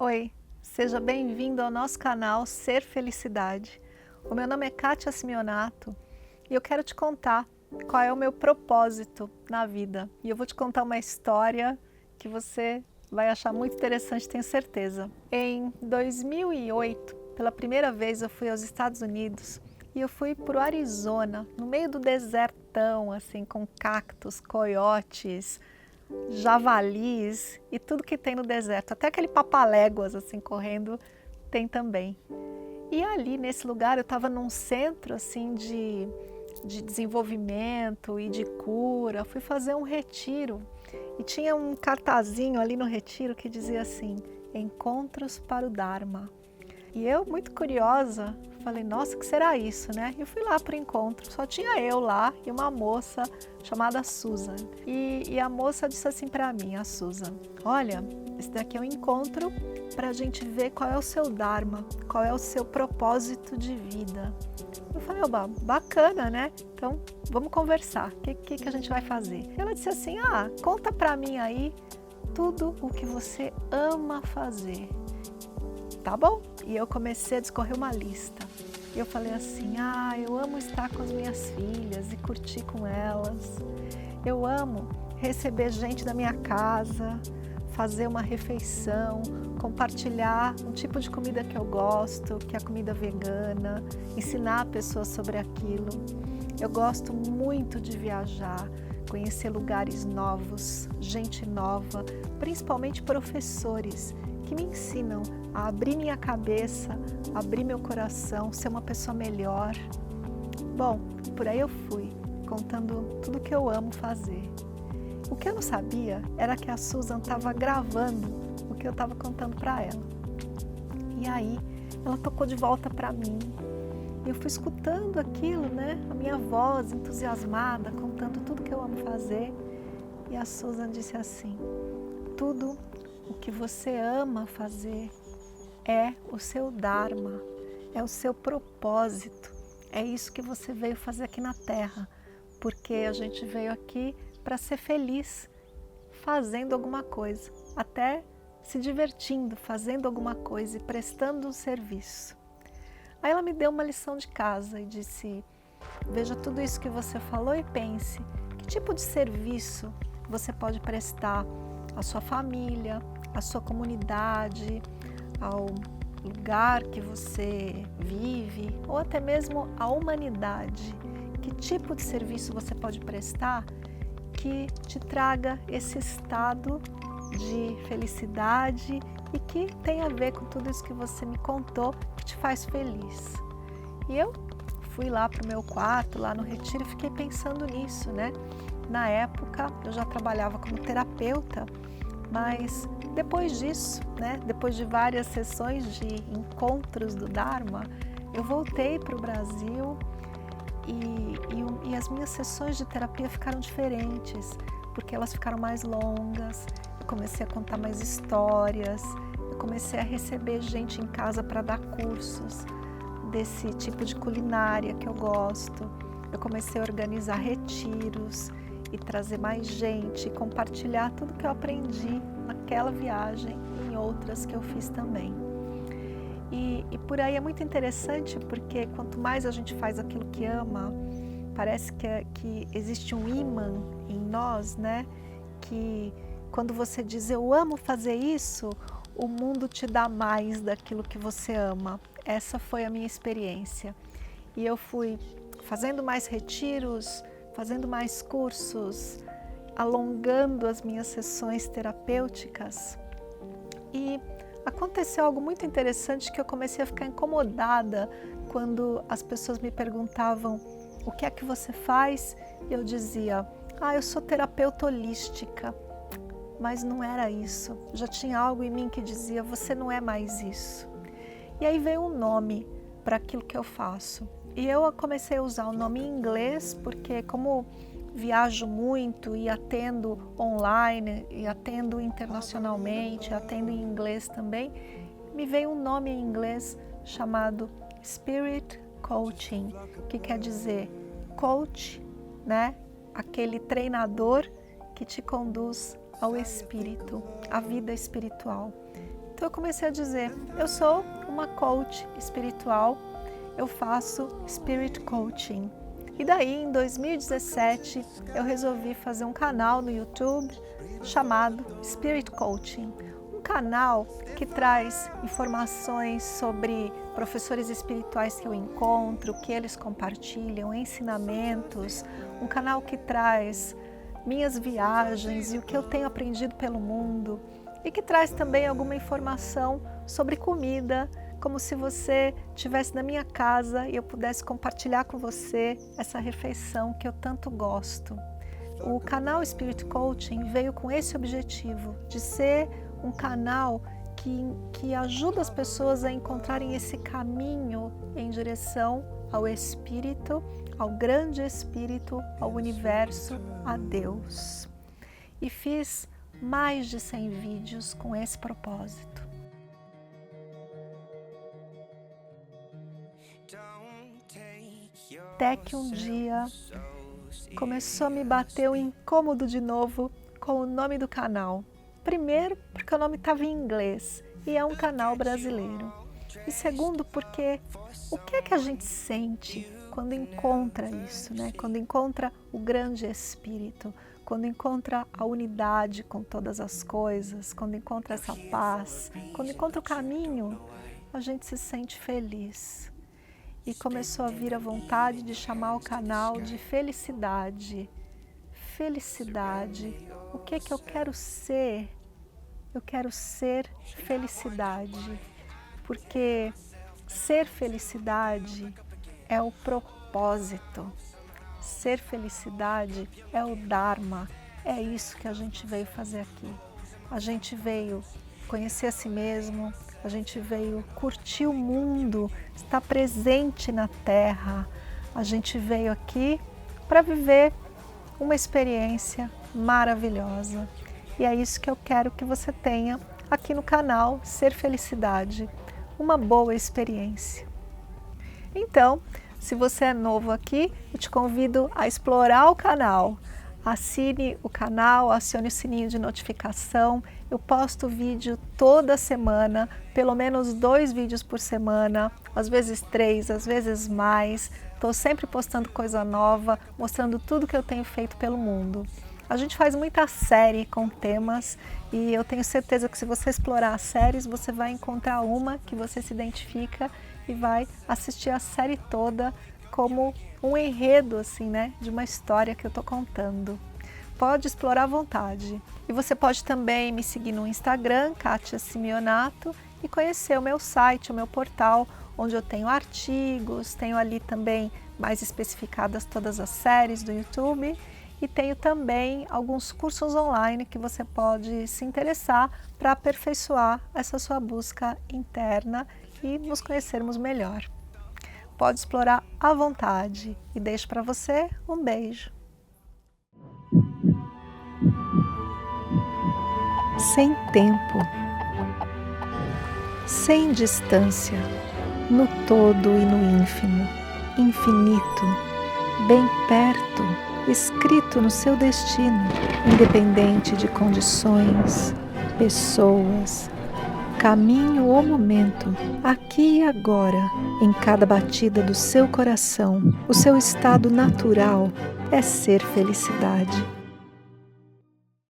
Oi, seja bem-vindo ao nosso canal Ser Felicidade. O meu nome é Kátia Simeonato e eu quero te contar qual é o meu propósito na vida. E eu vou te contar uma história que você vai achar muito interessante, tenho certeza. Em 2008, pela primeira vez eu fui aos Estados Unidos e eu fui para o Arizona, no meio do desertão, assim, com cactos, coiotes, javalis e tudo que tem no deserto, até aquele papaléguas assim correndo tem também. E ali nesse lugar eu estava num centro assim de desenvolvimento e de cura, fui fazer um retiro e tinha um cartazinho ali no retiro que dizia assim: Encontros para o Dharma. E eu, muito curiosa, falei, nossa, o que será isso, né? E eu fui lá para o encontro, só tinha eu lá e uma moça chamada Susan. E a moça disse assim para mim, a Susan, olha, esse daqui é um encontro para a gente ver qual é o seu Dharma, qual é o seu propósito de vida. Eu falei, oba, bacana, né? Então, vamos conversar, o que a gente vai fazer? Ela disse assim, conta para mim aí tudo o que você ama fazer. Tá bom? E eu comecei a discorrer uma lista. E eu falei assim, eu amo estar com as minhas filhas e curtir com elas. Eu amo receber gente da minha casa, fazer uma refeição, compartilhar um tipo de comida que eu gosto, que é a comida vegana, ensinar pessoas sobre aquilo. Eu gosto muito de viajar, conhecer lugares novos, gente nova, principalmente professores que me ensinam a abrir minha cabeça, abrir meu coração, ser uma pessoa melhor. Bom, por aí eu fui, contando tudo que eu amo fazer. O que eu não sabia era que a Susan estava gravando o que eu estava contando para ela. E aí, ela tocou de volta para mim. Eu fui escutando aquilo, né? A minha voz entusiasmada, contando tudo que eu amo fazer. E a Susan disse assim, tudo o que você ama fazer é o seu Dharma, é o seu propósito, é isso que você veio fazer aqui na Terra, porque a gente veio aqui para ser feliz fazendo alguma coisa, até se divertindo, fazendo alguma coisa e prestando um serviço. Aí ela me deu uma lição de casa e disse, veja tudo isso que você falou e pense, que tipo de serviço você pode prestar à sua família, à sua comunidade, ao lugar que você vive ou até mesmo à humanidade. Que tipo de serviço você pode prestar que te traga esse estado de felicidade e que tem a ver com tudo isso que você me contou, que te faz feliz. E eu fui lá para o meu quarto, lá no retiro, e fiquei pensando nisso, né? Na época eu já trabalhava como terapeuta, mas depois disso, né, depois de várias sessões de encontros do Dharma, eu voltei para o Brasil e as minhas sessões de terapia ficaram diferentes, porque elas ficaram mais longas, eu comecei a contar mais histórias, eu comecei a receber gente em casa para dar cursos desse tipo de culinária que eu gosto, eu comecei a organizar retiros, e trazer mais gente, compartilhar tudo que eu aprendi naquela viagem e em outras que eu fiz também. E por aí é muito interessante porque quanto mais a gente faz aquilo que ama, parece que existe um imã em nós, né? Que quando você diz eu amo fazer isso, o mundo te dá mais daquilo que você ama. Essa foi a minha experiência. E eu fui fazendo mais retiros, fazendo mais cursos, alongando as minhas sessões terapêuticas. E aconteceu algo muito interessante que eu comecei a ficar incomodada quando as pessoas me perguntavam o que é que você faz? E eu dizia, eu sou terapeuta holística. Mas não era isso. Já tinha algo em mim que dizia, você não é mais isso. E aí veio um nome para aquilo que eu faço. E eu comecei a usar o nome em inglês, porque como viajo muito e atendo online, e atendo internacionalmente, atendo em inglês também, me veio um nome em inglês chamado Spirit Coaching, que quer dizer coach, né? Aquele treinador que te conduz ao espírito, à vida espiritual. Então eu comecei a dizer, eu sou uma coach espiritual, eu faço Spirit Coaching. E daí, em 2017, eu resolvi fazer um canal no YouTube chamado Spirit Coaching. Um canal que traz informações sobre professores espirituais que eu encontro, que eles compartilham, ensinamentos. Um canal que traz minhas viagens e o que eu tenho aprendido pelo mundo. E que traz também alguma informação sobre comida, como se você estivesse na minha casa e eu pudesse compartilhar com você essa refeição que eu tanto gosto. O canal Spirit Coaching veio com esse objetivo, de ser um canal que ajuda as pessoas a encontrarem esse caminho em direção ao Espírito, ao grande Espírito, ao universo, a Deus. E fiz mais de 100 vídeos com esse propósito. Até que um dia começou a me bater o incômodo de novo com o nome do canal. Primeiro, porque o nome estava em inglês e é um canal brasileiro. E segundo, porque o que é que a gente sente quando encontra isso, né? Quando encontra o grande Espírito, quando encontra a unidade com todas as coisas, quando encontra essa paz, quando encontra o caminho, a gente se sente feliz. E começou a vir a vontade de chamar o canal de Felicidade. Felicidade. O que é que eu quero ser? Eu quero ser felicidade. Porque ser felicidade é o propósito. Ser felicidade é o Dharma. É isso que a gente veio fazer aqui. A gente veio conhecer a si mesmo, a gente veio curtir o mundo, estar presente na Terra. A gente veio aqui para viver uma experiência maravilhosa. E é isso que eu quero que você tenha aqui no canal Ser Felicidade, uma boa experiência. Então, se você é novo aqui, eu te convido a explorar o canal. Assine o canal, acione o sininho de notificação. Eu posto vídeo toda semana, pelo menos 2 vídeos por semana, às vezes 3, às vezes mais. Estou sempre postando coisa nova, mostrando tudo que eu tenho feito pelo mundo. A gente faz muita série com temas e eu tenho certeza que se você explorar as séries, você vai encontrar uma que você se identifica e vai assistir a série toda como um enredo, assim, né, de uma história que eu estou contando. Pode explorar à vontade. E você pode também me seguir no Instagram, Kátia Simeonato, e conhecer o meu site, o meu portal, onde eu tenho artigos, tenho ali também mais especificadas todas as séries do YouTube, e tenho também alguns cursos online que você pode se interessar para aperfeiçoar essa sua busca interna e nos conhecermos melhor. Pode explorar à vontade e deixo para você um beijo. Sem tempo, sem distância, no todo e no ínfimo, infinito, bem perto, escrito no seu destino, independente de condições, pessoas, caminho ou momento, aqui e agora, em cada batida do seu coração, o seu estado natural é ser felicidade.